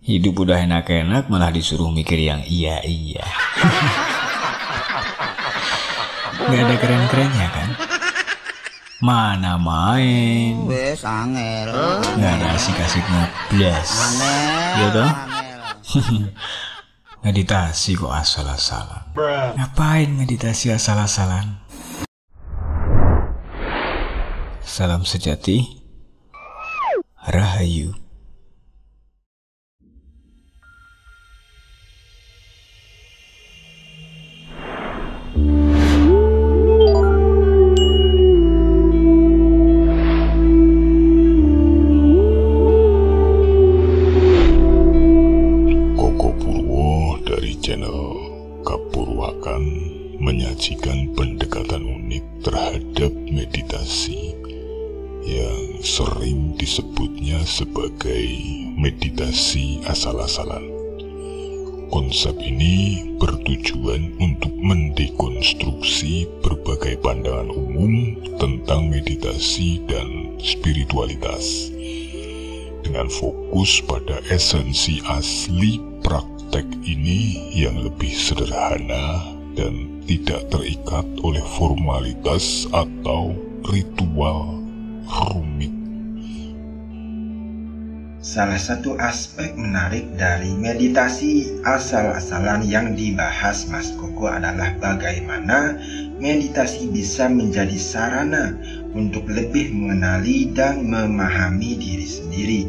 Hidup udah enak-enak malah disuruh mikir yang iya-iya. Gak ada keren-kerennya kan? Mana main? Wes angel. Gak ada asik-asik ngeblas. Ya toh? Meditasi kok asal-asalan. Ngapain meditasi asal-asalan? Salam sejati, Rahayu. Channel Kapurwakan menyajikan pendekatan unik terhadap meditasi yang sering disebutnya sebagai meditasi asal-asalan. Konsep ini bertujuan untuk mendekonstruksi berbagai pandangan umum tentang meditasi dan spiritualitas dengan fokus pada esensi asli praktek ini yang lebih sederhana dan tidak terikat oleh formalitas atau ritual rumit. Salah satu aspek menarik dari meditasi asal-asalan yang dibahas Mas Koko adalah bagaimana meditasi bisa menjadi sarana untuk lebih mengenali dan memahami diri sendiri.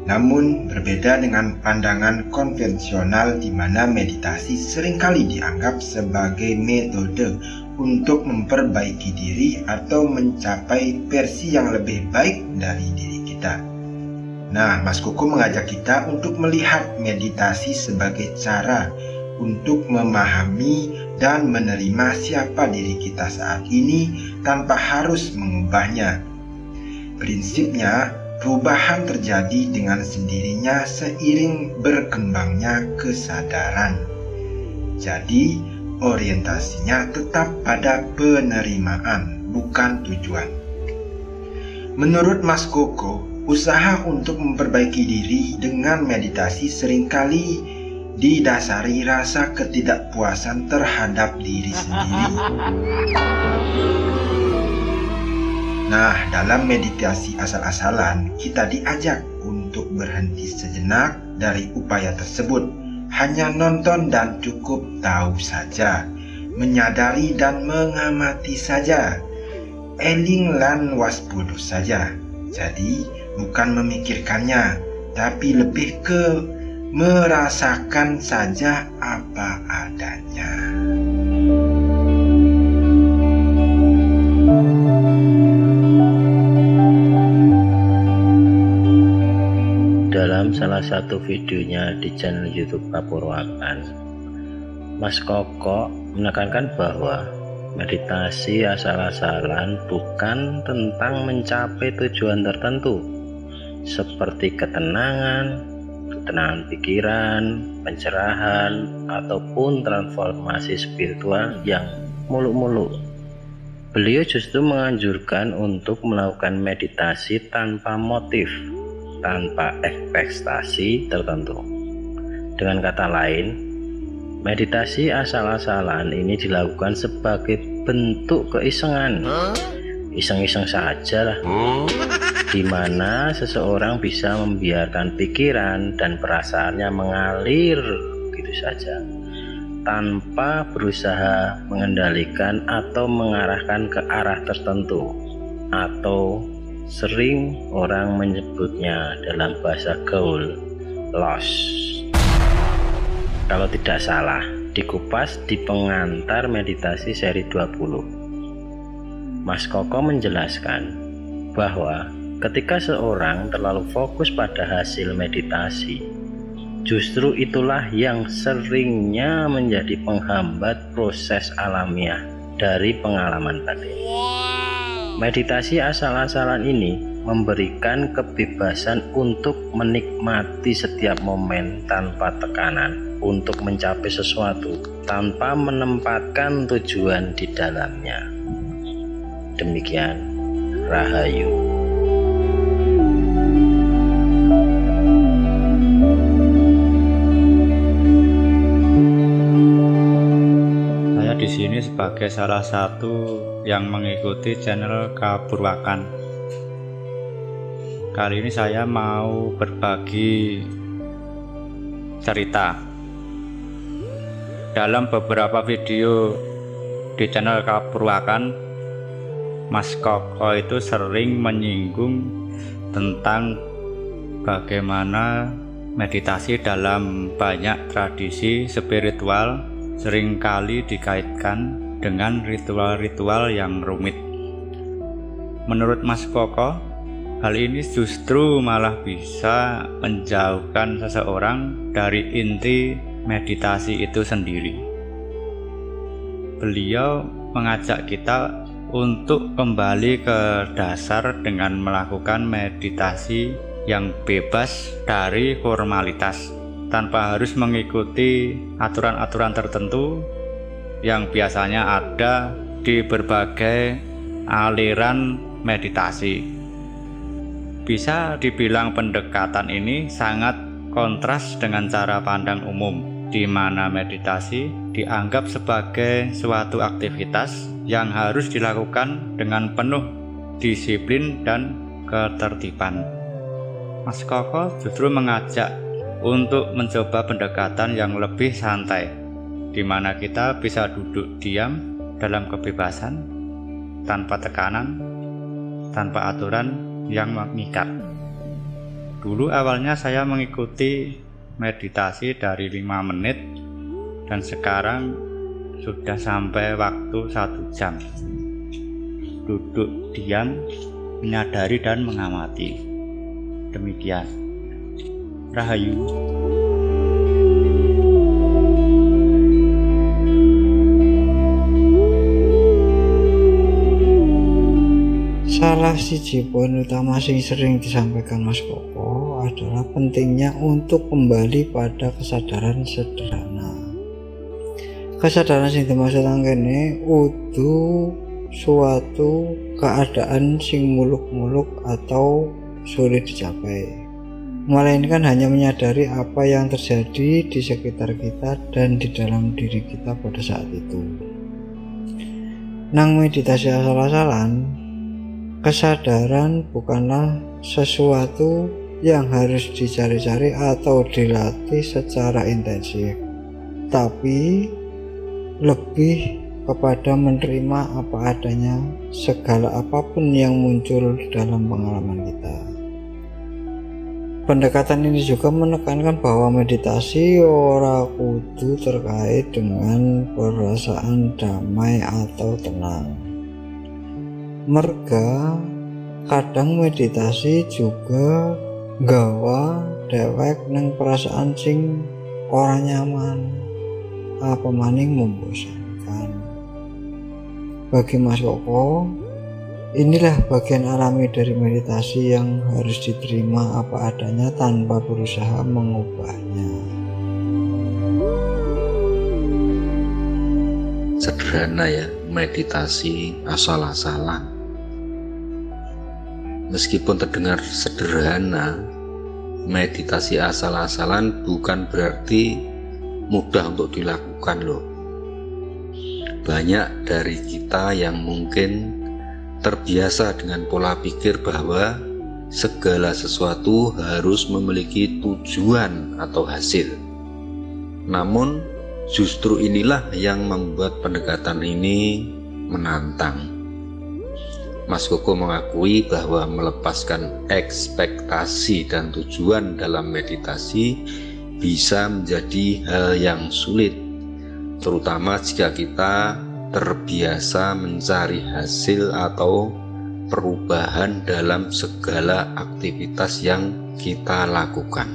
Namun berbeda dengan pandangan konvensional di mana meditasi seringkali dianggap sebagai metode untuk memperbaiki diri atau mencapai versi yang lebih baik dari diri kita. Nah, Mas Koko mengajak kita untuk melihat meditasi sebagai cara untuk memahami dan menerima siapa diri kita saat ini tanpa harus mengubahnya. Prinsipnya, perubahan terjadi dengan sendirinya seiring berkembangnya kesadaran. Jadi, orientasinya tetap pada penerimaan, bukan tujuan. Menurut Mas Koko, usaha untuk memperbaiki diri dengan meditasi seringkali didasari rasa ketidakpuasan terhadap diri sendiri. Nah, dalam meditasi asal-asalan, kita diajak untuk berhenti sejenak dari upaya tersebut. Hanya nonton dan cukup tahu saja, menyadari dan mengamati saja, eling lan waspada saja. Jadi, bukan memikirkannya, tapi lebih ke merasakan saja apa adanya. Dalam salah satu videonya di channel YouTube Kapurwakan, Mas Koko menekankan bahwa meditasi asal-asalan bukan tentang mencapai tujuan tertentu seperti ketenangan pikiran, pencerahan, ataupun transformasi spiritual yang muluk-muluk. Beliau justru menganjurkan untuk melakukan meditasi tanpa motif, tanpa ekspektasi tertentu. Dengan kata lain, meditasi asal-asalan ini dilakukan sebagai bentuk keisengan, iseng-iseng saja lah, di mana seseorang bisa membiarkan pikiran dan perasaannya mengalir gitu saja, tanpa berusaha mengendalikan atau mengarahkan ke arah tertentu, atau sering orang menyebutnya dalam bahasa gaul loss. Kalau tidak salah, dikupas di pengantar meditasi seri 20, Mas Koko menjelaskan bahwa ketika seorang terlalu fokus pada hasil meditasi, justru itulah yang seringnya menjadi penghambat proses alamiah dari pengalaman batin. Meditasi asal-asalan ini memberikan kebebasan untuk menikmati setiap momen tanpa tekanan untuk mencapai sesuatu tanpa menempatkan tujuan di dalamnya. Demikian, Rahayu. sebagai salah satu yang mengikuti channel Kapurwakan. Kali ini saya mau berbagi cerita. Dalam beberapa video di channel Kapurwakan, Mas Koko itu sering menyinggung tentang bagaimana meditasi dalam banyak tradisi spiritual seringkali dikaitkan dengan ritual-ritual yang rumit. Menurut Mas Koko, hal ini justru malah bisa menjauhkan seseorang dari inti meditasi itu sendiri. Beliau mengajak kita untuk kembali ke dasar dengan melakukan meditasi yang bebas dari formalitas, tanpa harus mengikuti aturan-aturan tertentu yang biasanya ada di berbagai aliran meditasi. Bisa dibilang pendekatan ini sangat kontras dengan cara pandang umum, di mana meditasi dianggap sebagai suatu aktivitas yang harus dilakukan dengan penuh disiplin dan ketertiban. Mas Koko justru mengajak untuk mencoba pendekatan yang lebih santai, di mana kita bisa duduk diam dalam kebebasan, tanpa tekanan, tanpa aturan yang mengikat. Dulu awalnya saya mengikuti meditasi dari 5 menit, dan sekarang sudah sampai waktu 1 jam. Duduk diam, menyadari dan mengamati. Demikian. Rahayu. Salah siji poin utama sing sering disampaikan Mas Koko adalah pentingnya untuk kembali pada kesadaran sederhana. Kesadaran sing dimaksud kene udu suatu keadaan sing muluk-muluk atau sulit dicapai, melainkan hanya menyadari apa yang terjadi di sekitar kita dan di dalam diri kita pada saat itu. Nang meditasi asal-asalan, kesadaran bukanlah sesuatu yang harus dicari-cari atau dilatih secara intensif, tapi lebih kepada menerima apa adanya segala apapun yang muncul dalam pengalaman kita. Pendekatan ini juga menekankan bahwa meditasi ora kudu terkait dengan perasaan damai atau tenang. Merga kadang meditasi juga gawa dewek nang perasaan sing ora nyaman, apa maning membosankan. Bagi Mas Koko, inilah bagian alami dari meditasi yang harus diterima apa adanya tanpa berusaha mengubahnya. Sederhana ya, meditasi asal-asalan. Meskipun terdengar sederhana, meditasi asal-asalan bukan berarti mudah untuk dilakukan loh. Banyak dari kita yang mungkin terbiasa dengan pola pikir bahwa segala sesuatu harus memiliki tujuan atau hasil. Namun justru inilah yang membuat pendekatan ini menantang. Mas Koko mengakui bahwa melepaskan ekspektasi dan tujuan dalam meditasi bisa menjadi hal yang sulit, terutama jika kita terbiasa mencari hasil atau perubahan dalam segala aktivitas yang kita lakukan.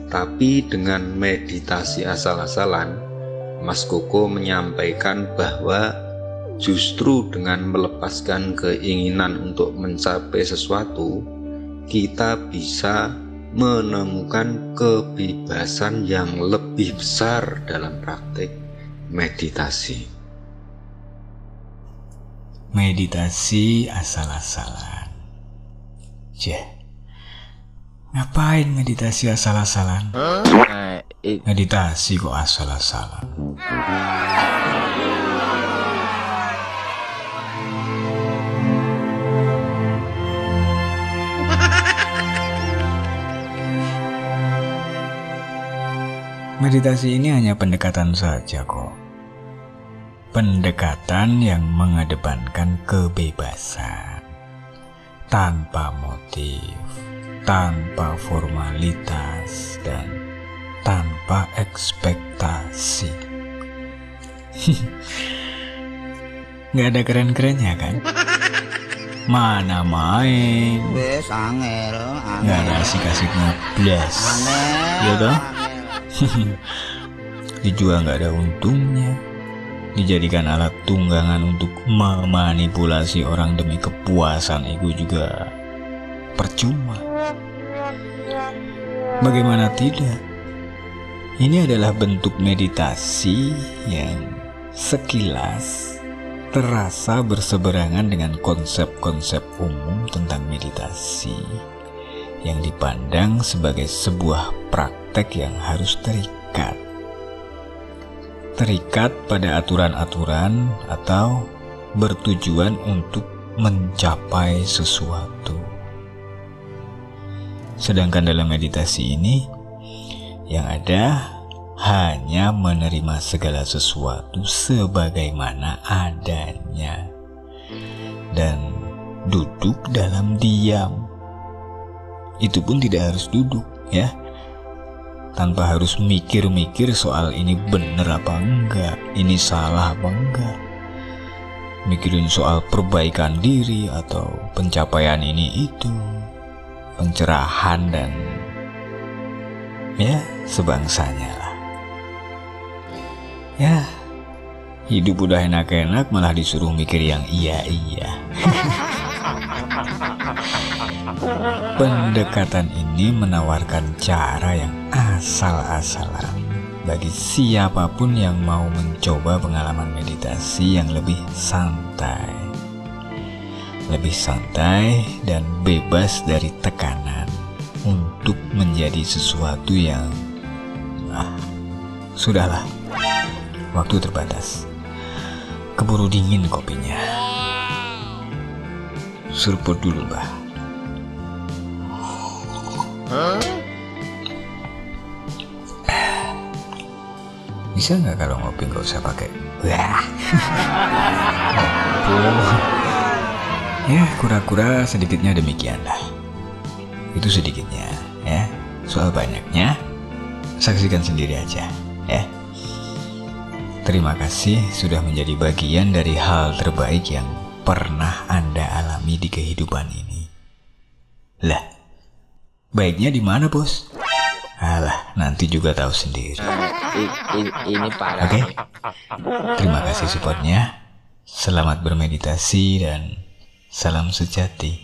Tapi dengan meditasi asal-asalan, Mas Koko menyampaikan bahwa justru dengan melepaskan keinginan untuk mencapai sesuatu, kita bisa menemukan kebebasan yang lebih besar dalam praktik meditasi. Meditasi asal-asalan. Ngapain meditasi asal-asalan? Meditasi kok asal-asalan? Meditasi ini hanya pendekatan saja kok. Pendekatan yang mengedepankan kebebasan, tanpa motif, tanpa formalitas, dan tanpa ekspektasi. Nggak ada keren-kerennya kan? Mana main? Nggak ada asik-asiknya blas. Ya toh? Dijual nggak ada untungnya. Dijadikan alat tunggangan untuk memanipulasi orang demi kepuasan ego juga percuma. Bagaimana tidak? Ini adalah bentuk meditasi yang sekilas terasa berseberangan dengan konsep-konsep umum tentang meditasi yang dipandang sebagai sebuah praktek yang harus terikat pada aturan-aturan atau bertujuan untuk mencapai sesuatu. Sedangkan dalam meditasi ini yang ada hanya menerima segala sesuatu sebagaimana adanya dan duduk dalam diam. Itu pun tidak harus duduk ya, tanpa harus mikir-mikir soal ini bener apa enggak, ini salah apa enggak, mikirin soal perbaikan diri atau pencapaian ini itu, pencerahan dan ya sebangsanya lah. Ya, hidup udah enak-enak malah disuruh mikir yang iya-iya. Pendekatan ini menawarkan cara yang asal-asalan bagi siapapun yang mau mencoba pengalaman meditasi yang lebih santai dan bebas dari tekanan untuk menjadi sesuatu yang sudahlah, waktu terbatas, keburu dingin kopinya. Seruput dulu, Mbah. Bisa nggak kalau ngopi nggak usah pakai ya, kura-kura sedikitnya demikian lah. Itu sedikitnya ya. Soal banyaknya saksikan sendiri aja ya. Terima kasih sudah menjadi bagian dari hal terbaik yang pernah Anda alami di kehidupan ini. Lah, baiknya di mana, Bos? Alah, nanti juga tahu sendiri. Ini parah. Oke. Terima kasih supportnya. Selamat bermeditasi dan salam sejati.